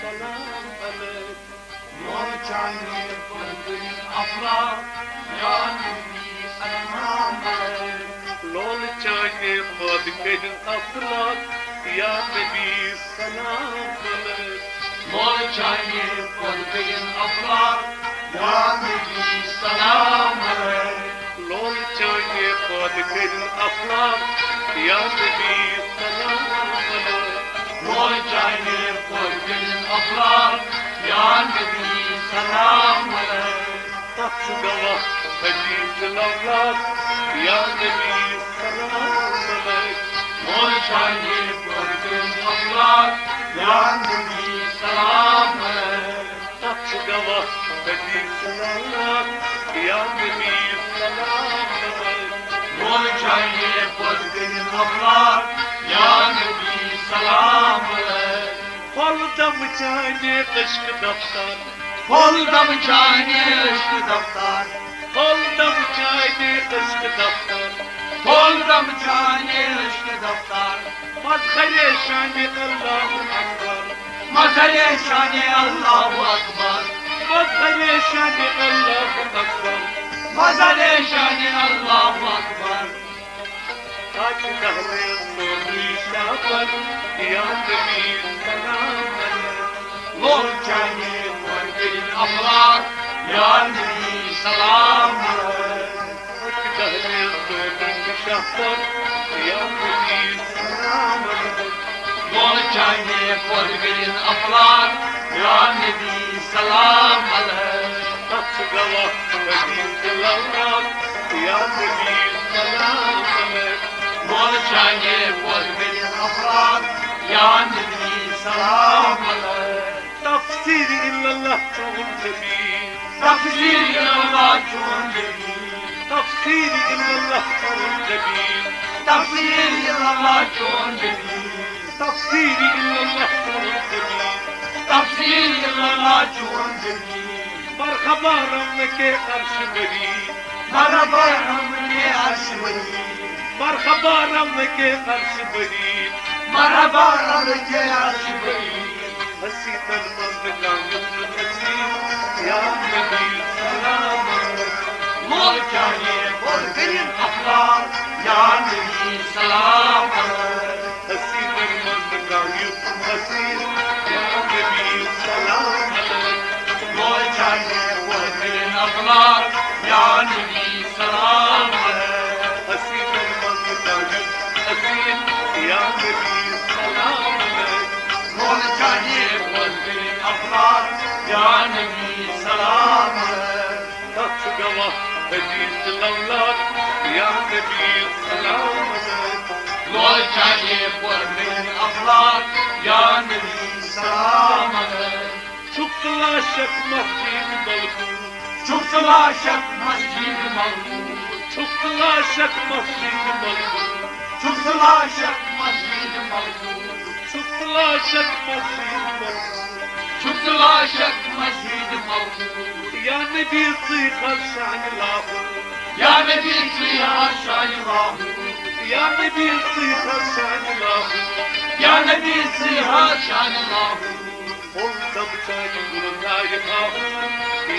سلام عليك مول جاني قلبي أفراح يا نبي سلام عليك لول چانے خود کر افراد یا نبی سلام عليك مول جاني قلبي أفراح يا نبي سلام عليك لول چانے خود کر افراد یا نبی سلام عليك مول جاني قلبي أفراح يا نبي سلام عليك تخ گواہ حدیث الاولاد یا نبی سلام عليك مول جاني قلبي أفراح يا نبي سلام عليك تخ گواہ حدیث الاولاد یا نبی سلام عليك مول جاني قلبي أفراح يا نبي سلام عليك Oldum çane kışk daftar Oldum cani ışk daftar Oldum çane kışk daftar Oldum cani ışk daftar Mazhare şane Allahu Akbar Mazhare şani Allahu Akbar Mazhare şane Allahu Akbar Mazhare şani Allahu Akbar Kaç kahve soru şapan Ya Nebi selam aleyk Mol cani قلبي أفراح يا نبي سلام عليك Kaç kahve soru şapan Ya Nebi selam aleyk مول جاني قلبي أفراح يا نبي سلام عليك Kaç gavah hadis lavrat Ya Nebi selam aleyk مول جاني قلبي أفراح يا نبي سلام عليك تفسير illallah çoğun cemil تفسير الله جون جميل تفسير illallah çoğun cemil تفسير الله جون جميل تفسير illallah çoğun cemil تفسير الله جون جميل مرحبا رمke karşı beri مرحبا رمني أشوي مرحبا رمke karşı beri مرحبا رمني أشوي hasi tanmaz kanım hasi ya Nebi selam aleyk مول جاني قلبي أفراح يا نبي سلام عليك hasi tanmaz kanım hasi ya Nebi selam aleyk مول جاني قلبي أفراح يا نبي سلام عليك hasi tanmaz kanım hasi ya Nebi selam aleyk مول جاني قلبي أفراح يا نبي سلام عليك Kaç gavah hadis lavlat ya Nebi selam aleyk مول جاني قلبي أفراح يا نبي سلام عليك Çukla şek masjid malku شفت العشق مسجد موجود Çukla şek masjid malku شفت العشق مسجد موجود Çukla şek masjid malku شفت العشق مسجد موجود Ya Nebi sıykal şan lahu يا نبي فيها شان الله Ya Nebi sıykal şan lahu يا نبي فيها شان الله Oldum çayı gurulay kahu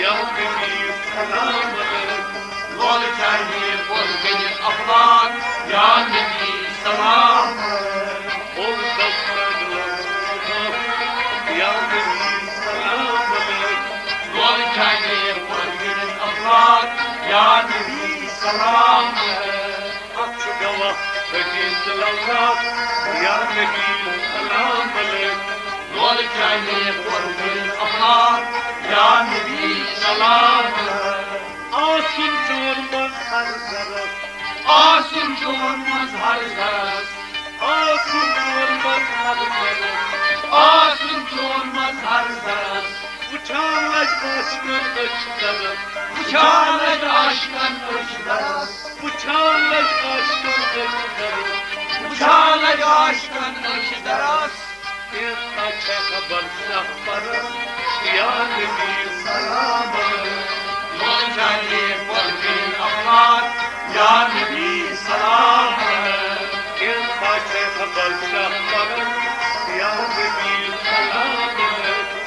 Ya Nebi selam aleyk مول جاني قلبي أفراح يا نبي سلام عليك Oldum çayı Ya Nebi selam aleyk مول جاني قلبي أفراح يا نبي سلام عليك Kaç gavah hadis lavrat Ya Nebi selam aleyk مول جاني قلبي أفراح يا نبي سلام عليك Asım çoğurmaz her zaraf آسم جون مظهر زرس Asım çoğurmaz her zaraf آسم جون مظهر زرس Uçağlaş aşkın öç taraf Uçağlaş aşkın üç deras Uçağlaş aşkın öç taraf Uçağlaş aşkın üç deras Bir kaça haber şahbara Ya Nebi selam aleyk مول جاني قلبي أفراح يا نبي سلام عليك Bir kaça haber şahbara Ya Nebi selam aleyk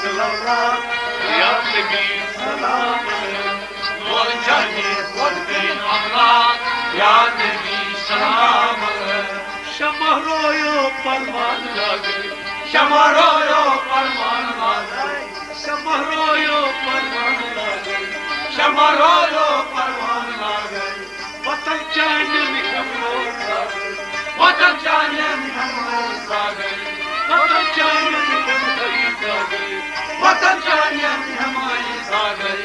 سلام یا نبی سلام لول چاہیے بہترین اخلاق یا نبی سلام شمع رویو پروان لاگے شمع رویو پروان لاگے شمع رویو پروان لاگے شمع رویو پروان لاگے وطن چانن ہمو لاگے وطن چانن ہمو لاگے وطن چانن ہمائی لاگے وطن چانن ہمائی لاگے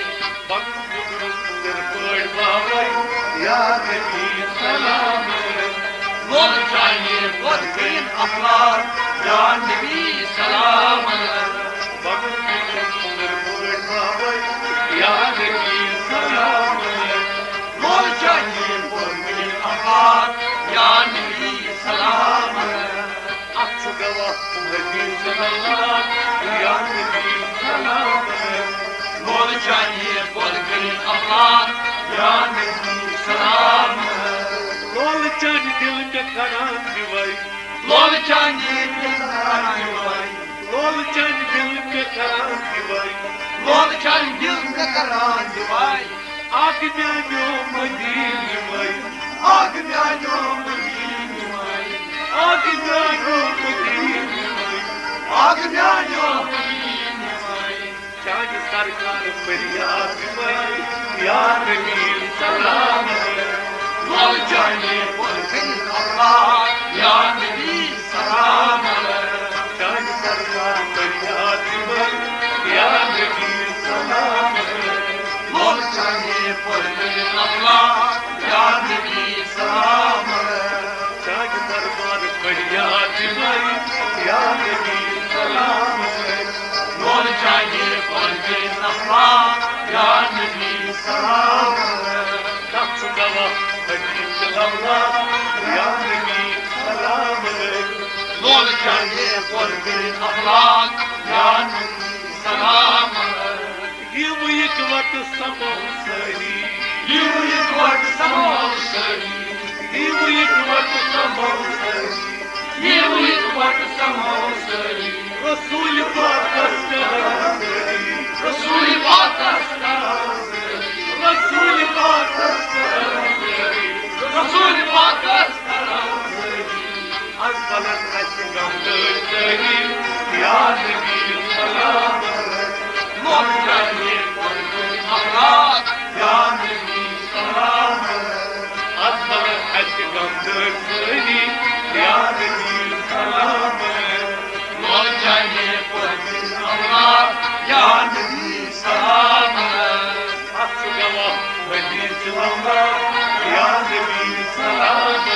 بندر پڑ باوی یا نبی سلام لول چاہیے بہترین اخلاق یا نبی سلام بندر پڑ باوی یا نبی سلام لول چاہیے بہترین اخلاق یا نبی سلام اچھ گوا نبی سلام یا نبی سلام لول چاہیے بہترین اخلاق یا نبی سلام لول چان دل میں کران دیوائی لول چاہیے بہترین لول چان دل میں کران دیوائی لول چاہیے دل میں کران دیوائی آگ میانو مدین مائی آگ میانو مدین مائی آگ میانو مدین مائی آگ میانو مدین مائی چان سرکار فریاد مائی یا نبی سلام لول چاہیے بہترین اخلاق یا نبی سلام چان سرکار فریاد مائی یا نبی سلام لول چاہیے بہترین اخلاق یا نبی سلام چان دربار فریاد مائی یا نبی سلام لول چاہیے بہترین اخلاق یا نبی سلام نقص گوا نبی سلام یا نبی سلام لول چاہیے بہترین اخلاق یا نبی سلام یہ وہ ایک وقت سمو سری یہ ایک وقت سمو سری یہ وہ ایک وقت سمو سری یہ ایک وقت سمو سری رسول پاک سلام سری رسول پاک سلام رسول پاک سلام سری رسول پاک سلام از بلند اشگم سری یا نبی سلام لول چاہیے بہترین اخلاق یا نبی سلام از بلند اشگم سری یا نبی سلام لول چاہیے بہترین اخلاق یا نبی سلام اچھ گوا نبی سلام یا نبی سلام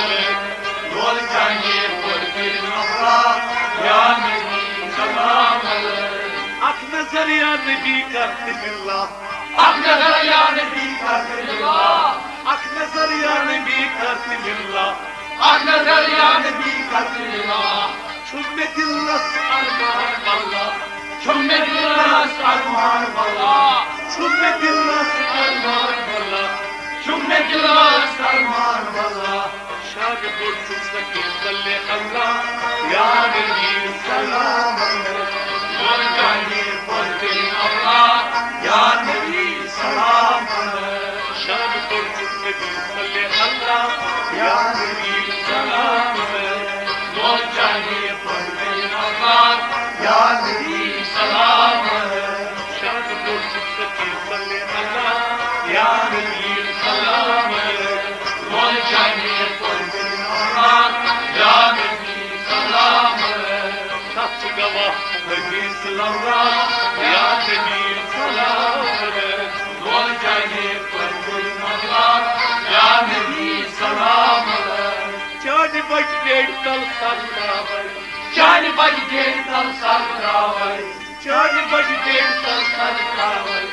لول چاہیے بہترین اخلاق یا نبی سلام اک نظر یا نبی کرت اللہ اک نظر یا نبی کرت اللہ اک نظر یا نبی کرت اللہ اک نظر یا نبی کرت اللہ چھم دلس ارمان واللہ چھم دلس ارمان واللہ چھم دلس ارمان واللہ چھم دلس ارمان واللہ شان بڑھ سکی صلی اللہ یا نبی سلام لول چاہیے بہترین اخلاق یا نبی سلام شان بڑھ سکی صلی اللہ یا نبی سلام لول چاہیے بہترین اخلاق یا نبی سلام شان بڑھ سکی صلی اللہ یا نبی سلام لول چاہیے بہترین اخلاق یا نبی سلام نفس گواہ نبی سلام یا نبی سلام لول چاہیے بہترین اخلاق یا نبی سلام چان بچ ڈیڑھ تل سر تراوی چان بج ڈیڑھ تل سر تراوی چان بچ ڈیڑھ تل سر تراوی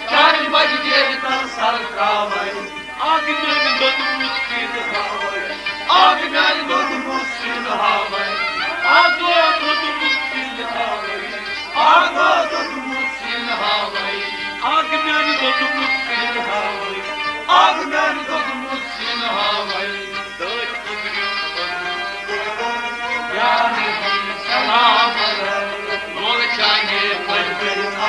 چان بج ڈیڑھ تل سر تراوی آگ میان دود مسکین ہاوی آگ میان دود مسکین ہاوی آگ دود مسکین ہاوی آگ دود مسکین ہاوی آگ میان دود مسکین ہاوی آگ میان دود مسکین ہاوی داش گزریو یا نبی سلام لول چاہیے بہترین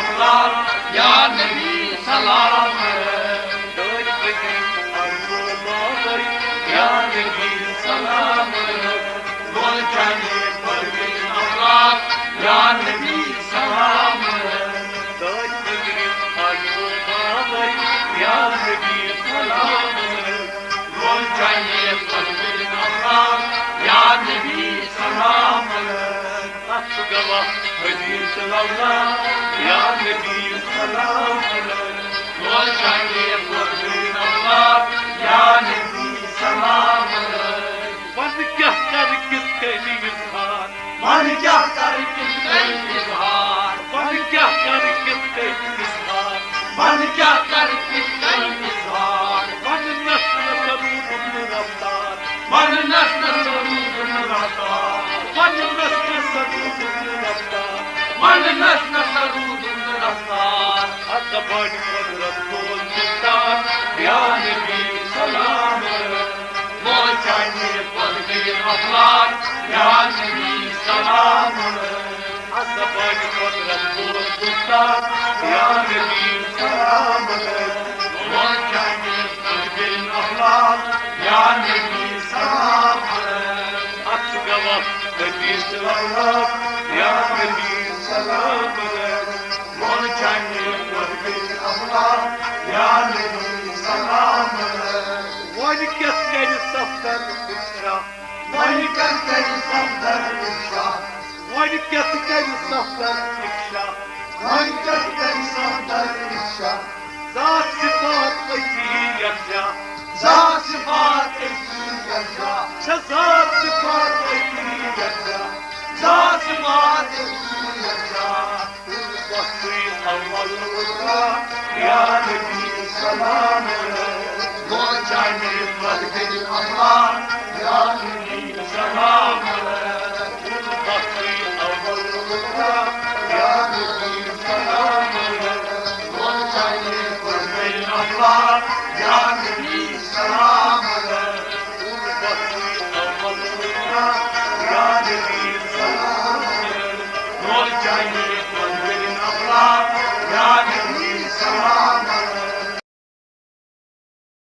یا نبی سلام گل چاہیے پروین افلاک یا نبی سلام داج مغرب آلو بابر یا نبی سلام گل چاہیے پروین افلاک یا نبی سلام اف گواہ حدیث اللہ یا نبی سلام گل چاہیے پروین افلاک یا نبی سلام من کیا کر کس کہنی اظہار من کیا کر کس کئی اظہار من کیا کر کس کہنی اظہار من کیا کر کس کئی اظہار من نسل سرود رفتار من نسل سرود رفتار من نسل سرود رفتار من نسل سرود رفتار ادبانی قدرت بول مستار یا نبی سلام گل چاہیے پروین افلاک یا نبی سلام ادبانی قدرت بول مستار یا نبی سلام گل چاہیے پروین افلاک یا نبی سلام اف گواہ حدیث اللہ یا نبی سلام گل چاہیے پروین افلاک یا نبی سلام وۄنۍ کیٛاہ کَرِ سفر اِشرا وۄنۍ کیٛاہ کَرِ سفر اِشرا وۄنۍ کیٛاہ کَرِ سفر اِشرا وۄنۍ کیٛاہ کَرِ سفر اِشرا ذات صفات أتی یکجا ذات صفات أتی یکجا چھےٚ ذات صفات أتی یکجا ذات صفات أتی یکجا بصری اول اُترا یا نبی سلام گل چاہیے پروین افلاک یا نبی سلام بصری